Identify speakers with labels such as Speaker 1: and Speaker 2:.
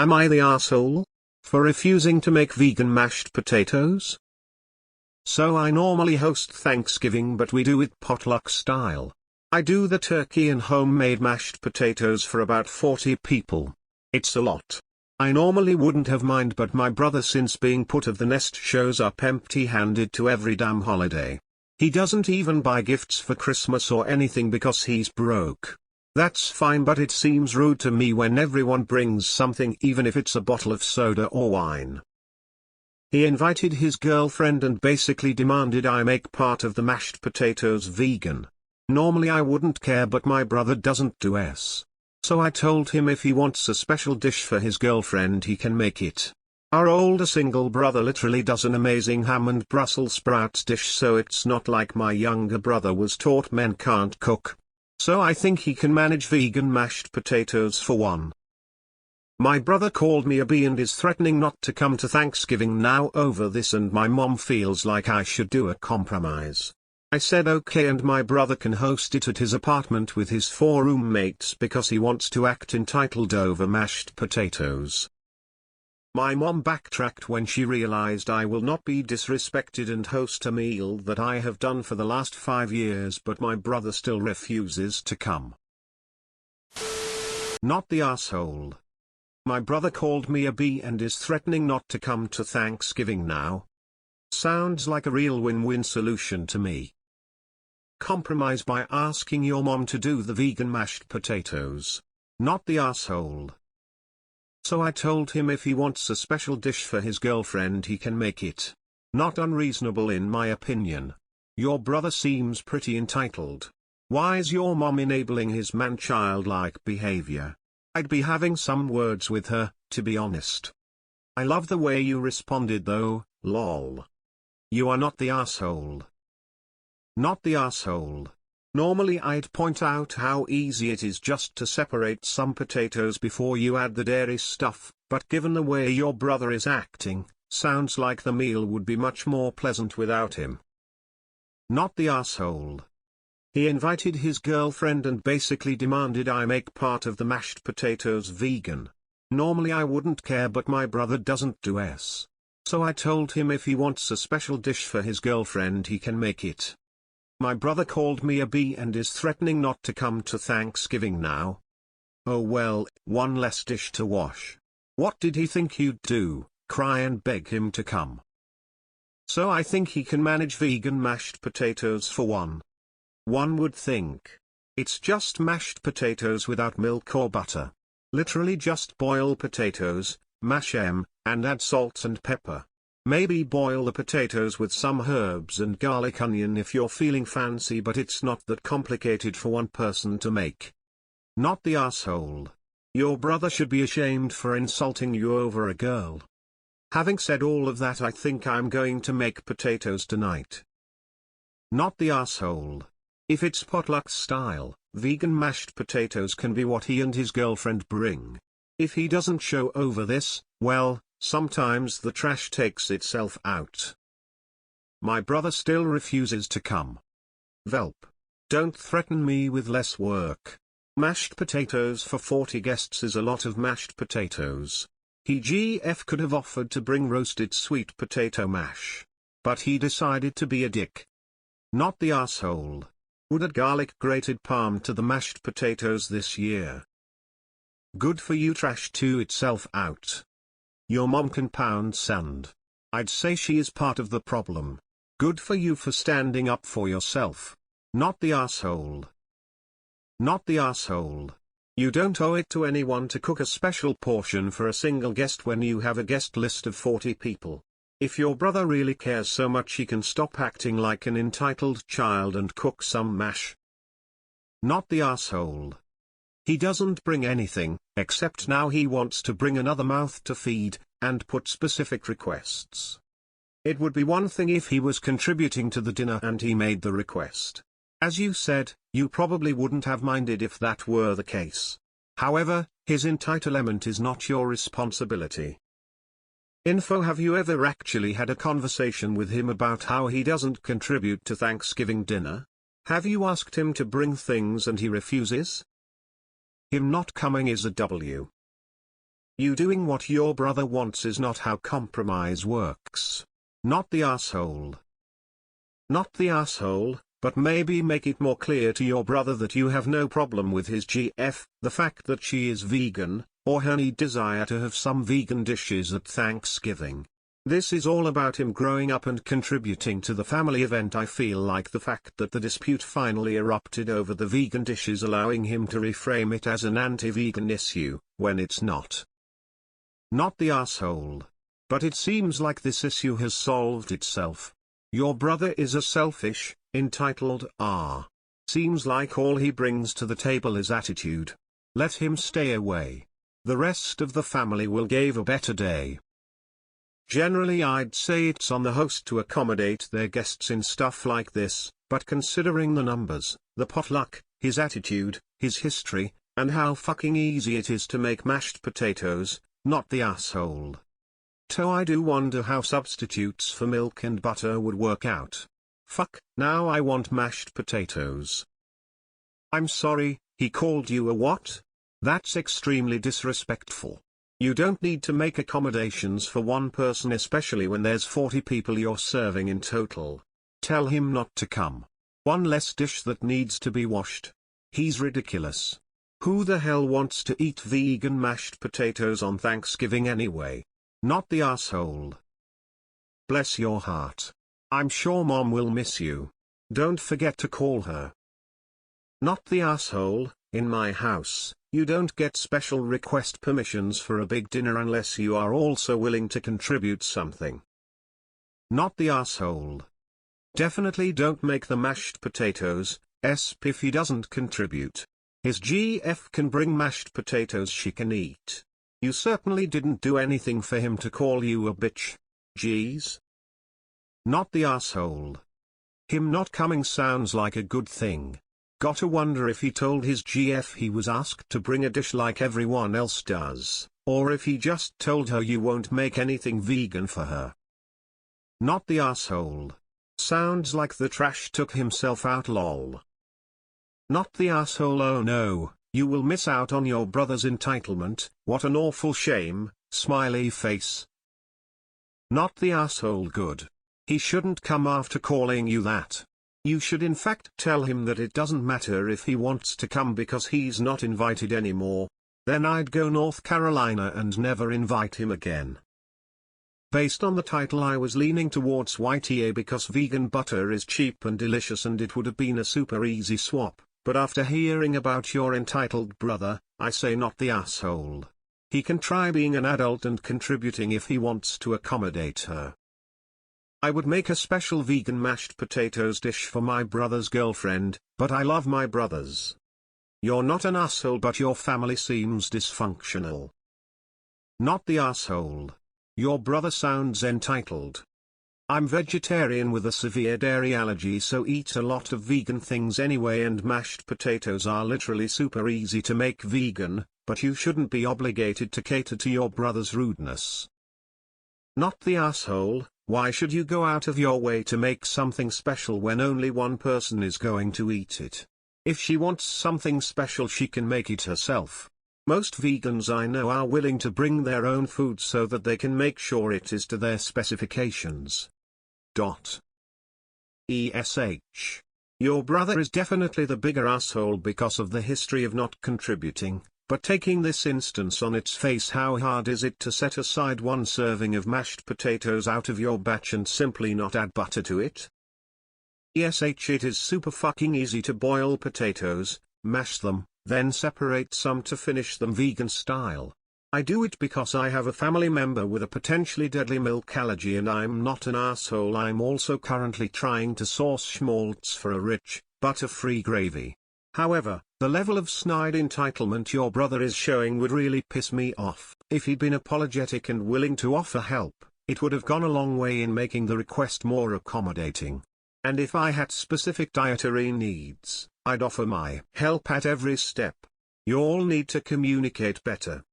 Speaker 1: Am I the asshole for refusing to make vegan mashed potatoes? So I normally host Thanksgiving, but we do it potluck style. I do the turkey and homemade mashed potatoes for about 40 people. It's a lot. I normally wouldn't have mind, but my brother, since being put of the nest, shows up empty-handed to every damn holiday. He doesn't even buy gifts for Christmas or anything because he's broke. That's fine, but it seems rude to me when everyone brings something, even if it's a bottle of soda or wine. He invited his girlfriend and basically demanded I make part of the mashed potatoes vegan. Normally I wouldn't care, but my brother doesn't do s. So I told him if he wants a special dish for his girlfriend he can make it. Our older single brother literally does an amazing ham and Brussels sprouts dish, so it's not like my younger brother was taught men can't cook. So I think he can manage vegan mashed potatoes for one. My brother called me a bee and is threatening not to come to Thanksgiving now over this, and my mom feels like I should do a compromise. I said okay, and my brother can host it at his apartment with his 4 roommates because he wants to act entitled over mashed potatoes. My mom backtracked when she realized I will not be disrespected and host a meal that I have done for the last 5 years, but my brother still refuses to come. Not the asshole. My brother called me a bee and is threatening not to come to Thanksgiving now. Sounds like a real win-win solution to me. Compromise by asking your mom to do the vegan mashed potatoes. Not the asshole. So I told him if he wants a special dish for his girlfriend he can make it. Not unreasonable in my opinion. Your brother seems pretty entitled. Why is your mom enabling his man-child-like behavior? I'd be having some words with her, to be honest. I love the way you responded though, lol. You are not the asshole. Not the asshole. Normally I'd point out how easy it is just to separate some potatoes before you add the dairy stuff, but given the way your brother is acting, sounds like the meal would be much more pleasant without him. Not the asshole. He invited his girlfriend and basically demanded I make part of the mashed potatoes vegan. Normally I wouldn't care, but my brother doesn't do s. So I told him if he wants a special dish for his girlfriend he can make it. My brother called me a bee and is threatening not to come to Thanksgiving now. Oh well, one less dish to wash. What did he think you'd do, cry and beg him to come? So I think he can manage vegan mashed potatoes for one. One would think. It's just mashed potatoes without milk or butter. Literally just boil potatoes, mash them, and add salt and pepper. Maybe boil the potatoes with some herbs and garlic onion if you're feeling fancy, but it's not that complicated for one person to make. Not the asshole. Your brother should be ashamed for insulting you over a girl. Having said all of that, I think I'm going to make potatoes tonight. Not the asshole. If it's potluck style, vegan mashed potatoes can be what he and his girlfriend bring. If he doesn't show over this, well, sometimes the trash takes itself out. My brother still refuses to come. Velp. Don't threaten me with less work. Mashed potatoes for 40 guests is a lot of mashed potatoes. He could have offered to bring roasted sweet potato mash. But he decided to be a dick. Not the asshole. Would add garlic grated parm to the mashed potatoes this year. Good for you, trash to itself out. Your mom can pound sand. I'd say she is part of the problem. Good for you for standing up for yourself. Not the asshole. Not the asshole. You don't owe it to anyone to cook a special portion for a single guest when you have a guest list of 40 people. If your brother really cares so much, he can stop acting like an entitled child and cook some mash. Not the asshole. He doesn't bring anything, except now he wants to bring another mouth to feed, and put specific requests. It would be one thing if he was contributing to the dinner and he made the request. As you said, you probably wouldn't have minded if that were the case. However, his entitlement is not your responsibility. Info: have you ever actually had a conversation with him about how he doesn't contribute to Thanksgiving dinner? Have you asked him to bring things and he refuses? Him not coming is a W. You doing what your brother wants is not how compromise works. Not the asshole. Not the asshole, but maybe make it more clear to your brother that you have no problem with his GF, the fact that she is vegan, or her need desire to have some vegan dishes at Thanksgiving. This is all about him growing up and contributing to the family event. I feel like the fact that the dispute finally erupted over the vegan dishes allowing him to reframe it as an anti-vegan issue, when it's not. Not the asshole. But it seems like this issue has solved itself. Your brother is a selfish, entitled Seems like all he brings to the table is attitude. Let him stay away. The rest of the family will give a better day. Generally I'd say it's on the host to accommodate their guests in stuff like this, but considering the numbers, the potluck, his attitude, his history, and how fucking easy it is to make mashed potatoes, not the asshole. So I do wonder how substitutes for milk and butter would work out. Fuck, now I want mashed potatoes. I'm sorry, he called you a what? That's extremely disrespectful. You don't need to make accommodations for one person, especially when there's 40 people you're serving in total. Tell him not to come. One less dish that needs to be washed. He's ridiculous. Who the hell wants to eat vegan mashed potatoes on Thanksgiving anyway? Not the asshole. Bless your heart. I'm sure Mom will miss you. Don't forget to call her. Not the asshole. In my house, you don't get special request permissions for a big dinner unless you are also willing to contribute something. Not the asshole. Definitely don't make the mashed potatoes, if he doesn't contribute. His GF can bring mashed potatoes she can eat. You certainly didn't do anything for him to call you a bitch. Jeez. Not the asshole. Him not coming sounds like a good thing. Gotta wonder if he told his GF he was asked to bring a dish like everyone else does, or if he just told her you won't make anything vegan for her. Not the asshole. Sounds like the trash took himself out lol. Not the asshole. Oh no, you will miss out on your brother's entitlement, what an awful shame, smiley face. Not the asshole. Good. He shouldn't come after calling you that. You should in fact tell him that it doesn't matter if he wants to come because he's not invited anymore. Then I'd go North Carolina and never invite him again. Based on the title I was leaning towards YTA because vegan butter is cheap and delicious and it would have been a super easy swap, but after hearing about your entitled brother, I say not the asshole. He can try being an adult and contributing if he wants to accommodate her. I would make a special vegan mashed potatoes dish for my brother's girlfriend, but I love my brothers. You're not an asshole, but your family seems dysfunctional. Not the asshole. Your brother sounds entitled. I'm vegetarian with a severe dairy allergy, so eat a lot of vegan things anyway, and mashed potatoes are literally super easy to make vegan, but you shouldn't be obligated to cater to your brother's rudeness. Not the asshole. Why should you go out of your way to make something special when only one person is going to eat it? If she wants something special, she can make it herself. Most vegans I know are willing to bring their own food so that they can make sure it is to their specifications. ESH. Your brother is definitely the bigger asshole because of the history of not contributing. But taking this instance on its face, how hard is it to set aside one serving of mashed potatoes out of your batch and simply not add butter to it? ESH. It is super fucking easy to boil potatoes, mash them, then separate some to finish them vegan style. I do it because I have a family member with a potentially deadly milk allergy, and I'm not an asshole. I'm also currently trying to source schmaltz for a rich, butter-free gravy. However, the level of snide entitlement your brother is showing would really piss me off. If he'd been apologetic and willing to offer help, it would have gone a long way in making the request more accommodating. And if I had specific dietary needs, I'd offer my help at every step. You all need to communicate better.